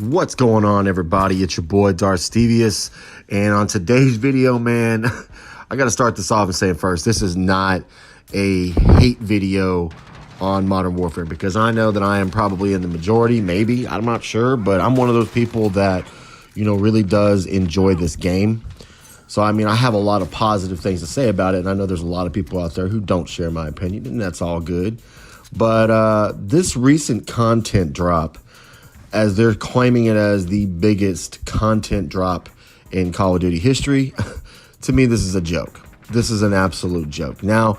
What's going on, everybody? It's your boy Darth Stevius, and on today's video, man, I got to start this off and say first, this is not a hate video on Modern Warfare, because I know that I am probably in the majority, maybe, I'm not sure, but I'm one of those people that, really does enjoy this game. So, I mean, I have a lot of positive things to say about it, and I know there's a lot of people out there who don't share my opinion, and that's all good. But this recent content drop, as they're claiming it as the biggest content drop in Call of Duty history, to me, this is a joke. This is an absolute joke. Now,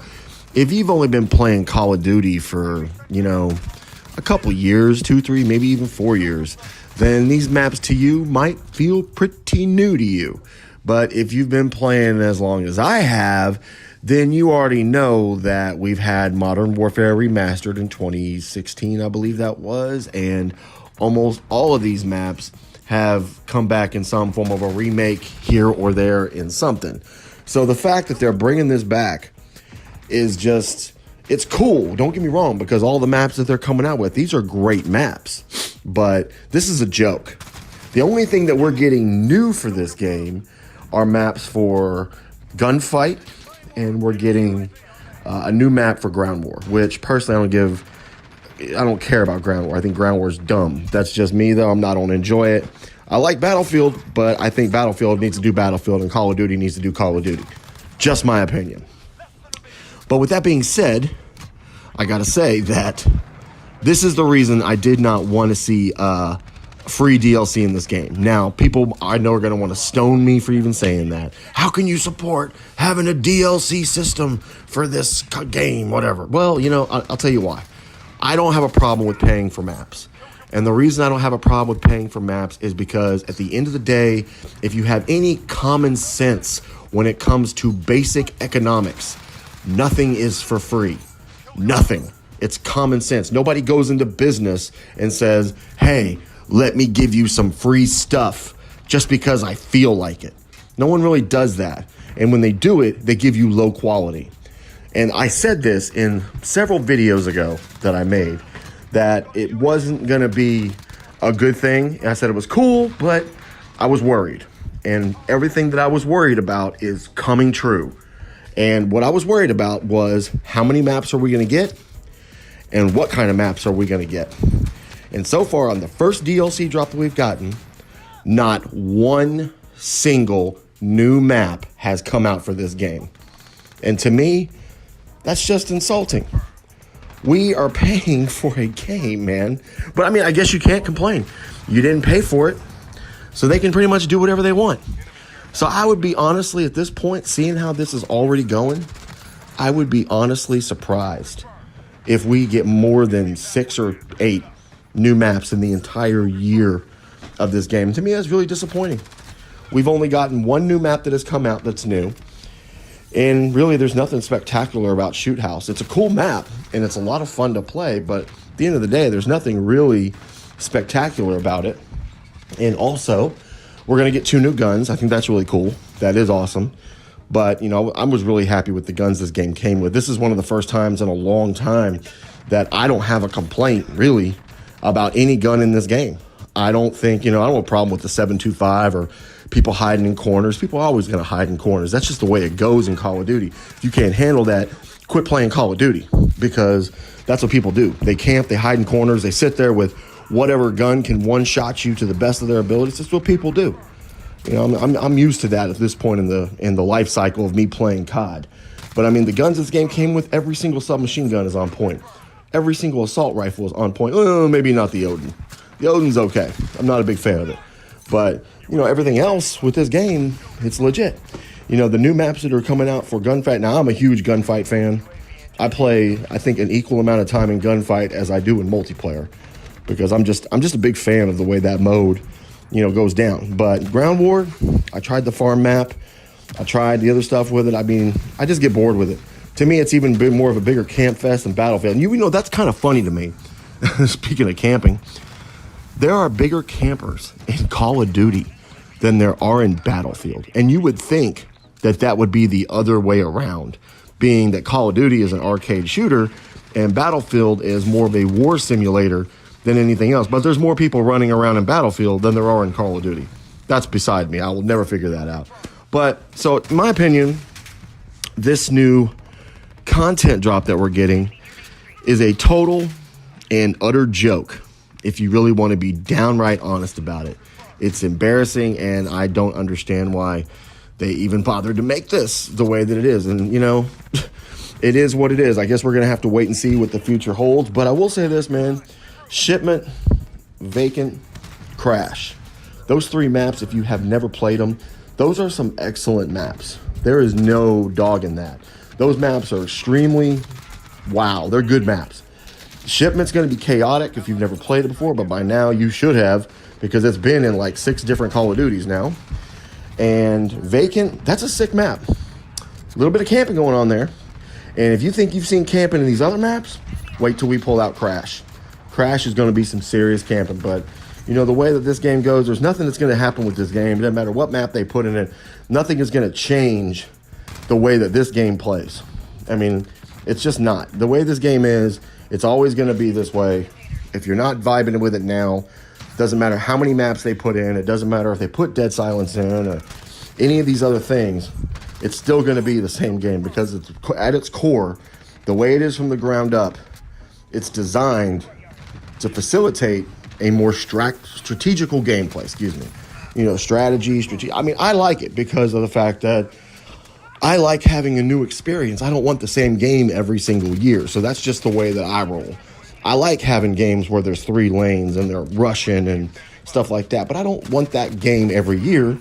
if you've only been playing Call of Duty for, a couple years, 2, 3, maybe even 4 years, then these maps to you might feel pretty new to you. But if you've been playing as long as I have, then you already know that we've had Modern Warfare Remastered in 2016, I believe that was, and almost all of these maps have come back in some form of a remake here or there in something. So the fact that they're bringing this back is just, it's cool. Don't get me wrong, because all the maps that they're coming out with, these are great maps. But this is a joke. The only thing that we're getting new for this game are maps for gunfight, and we're getting a new map for ground war, which personally I don't care about ground war. I think ground war is dumb. That's just me, though. I don't enjoy it. I like Battlefield, but I think Battlefield needs to do Battlefield and Call of Duty needs to do Call of Duty. Just my opinion. But with that being said, I got to say that this is the reason I did not want to see free DLC in this game. Now, people I know are going to want to stone me for even saying that. How can you support having a DLC system for this game, whatever? Well, I'll tell you why. I don't have a problem with paying for maps. And the reason I don't have a problem with paying for maps is because at the end of the day, if you have any common sense when it comes to basic economics, nothing is for free. Nothing. It's common sense. Nobody goes into business and says, hey, let me give you some free stuff just because I feel like it. No one really does that. And when they do it, they give you low quality. And I said this in several videos ago that I made, that it wasn't going to be a good thing. And I said it was cool, but I was worried. And everything that I was worried about is coming true. And what I was worried about was how many maps are we going to get? And what kind of maps are we going to get? And so far on the first DLC drop that we've gotten, not one single new map has come out for this game. And to me, that's just insulting. We are paying for a game, man. But I mean, I guess you can't complain. You didn't pay for it, so they can pretty much do whatever they want. So I would be honestly, at this point, seeing how this is already going, I would be honestly surprised if we get more than 6 or 8 new maps in the entire year of this game. To me, that's really disappointing. We've only gotten one new map that has come out that's new. And really, there's nothing spectacular about Shoot House. It's a cool map, and it's a lot of fun to play, but at the end of the day, there's nothing really spectacular about it. And also, we're going to get 2 new guns. I think that's really cool. That is awesome. But, I was really happy with the guns this game came with. This is one of the first times in a long time that I don't have a complaint, really, about any gun in this game. I don't think, I don't have a problem with the 7.25 or people hiding in corners. People are always going to hide in corners. That's just the way it goes in Call of Duty. If you can't handle that, quit playing Call of Duty, because that's what people do. They camp, they hide in corners, they sit there with whatever gun can one-shot you to the best of their abilities. That's what people do. I'm used to that at this point in the life cycle of me playing COD. But I mean, the guns this game came with, every single submachine gun is on point. Every single assault rifle is on point. Maybe not the Odin. The Odin's okay. I'm not a big fan of it. But, everything else with this game, it's legit. The new maps that are coming out for gunfight. Now, I'm a huge gunfight fan. I play, I think, an equal amount of time in gunfight as I do in multiplayer, because I'm just a big fan of the way that mode, goes down. But ground war, I tried the farm map. I tried the other stuff with it. I mean, I just get bored with it. To me, it's even more of a bigger camp fest than Battlefield. And that's kind of funny to me. Speaking of camping, there are bigger campers in Call of Duty than there are in Battlefield. And you would think that that would be the other way around, being that Call of Duty is an arcade shooter and Battlefield is more of a war simulator than anything else. But there's more people running around in Battlefield than there are in Call of Duty. That's beside me. I will never figure that out. But so in my opinion, this new content drop that we're getting is a total and utter joke. If you really want to be downright honest about it, it's embarrassing, and I don't understand why they even bothered to make this the way that it is. And, you know, it is what it is. I guess we're going to have to wait and see what the future holds. But I will say this, man. Shipment, Vacant, Crash. Those 3 maps, if you have never played them, those are some excellent maps. There is no dog in that. Those maps are extremely, wow, they're good maps. Shipment's going to be chaotic if you've never played it before, but by now you should have, because it's been in like 6 different Call of Duties now. And Vacant, that's a sick map. A little bit of camping going on there. And if you think you've seen camping in these other maps, wait till we pull out Crash. Crash is going to be some serious camping, but you know, the way that this game goes, there's nothing that's going to happen with this game. It doesn't matter what map they put in it. Nothing is going to change the way that this game plays. I mean, it's just not. The way this game is, it's always going to be this way. If you're not vibing with it now, doesn't matter how many maps they put in. It doesn't matter if they put Dead Silence in or any of these other things. It's still going to be the same game, because it's, at its core, the way it is from the ground up, it's designed to facilitate a more strategical gameplay, excuse me. You know, strategy. I mean, I like it because of the fact that I like having a new experience. I don't want the same game every single year. So that's just the way that I roll. I like having games where there's 3 lanes and they're rushing and stuff like that. But I don't want that game every year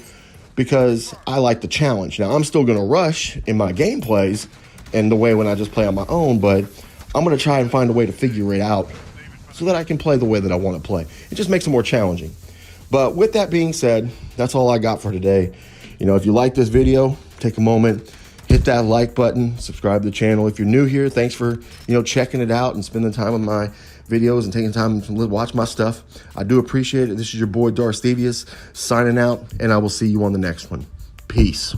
because I like the challenge. Now, I'm still going to rush in my gameplays and the way when I just play on my own, but I'm going to try and find a way to figure it out so that I can play the way that I want to play. It just makes it more challenging. But with that being said, that's all I got for today. You know, if you like this video, take a moment, hit that like button, subscribe to the channel. If you're new here, thanks for, you know, checking it out and spending time on my videos and taking time to watch my stuff. I do appreciate it. This is your boy Darth Stevius signing out, and I will see you on the next one. Peace.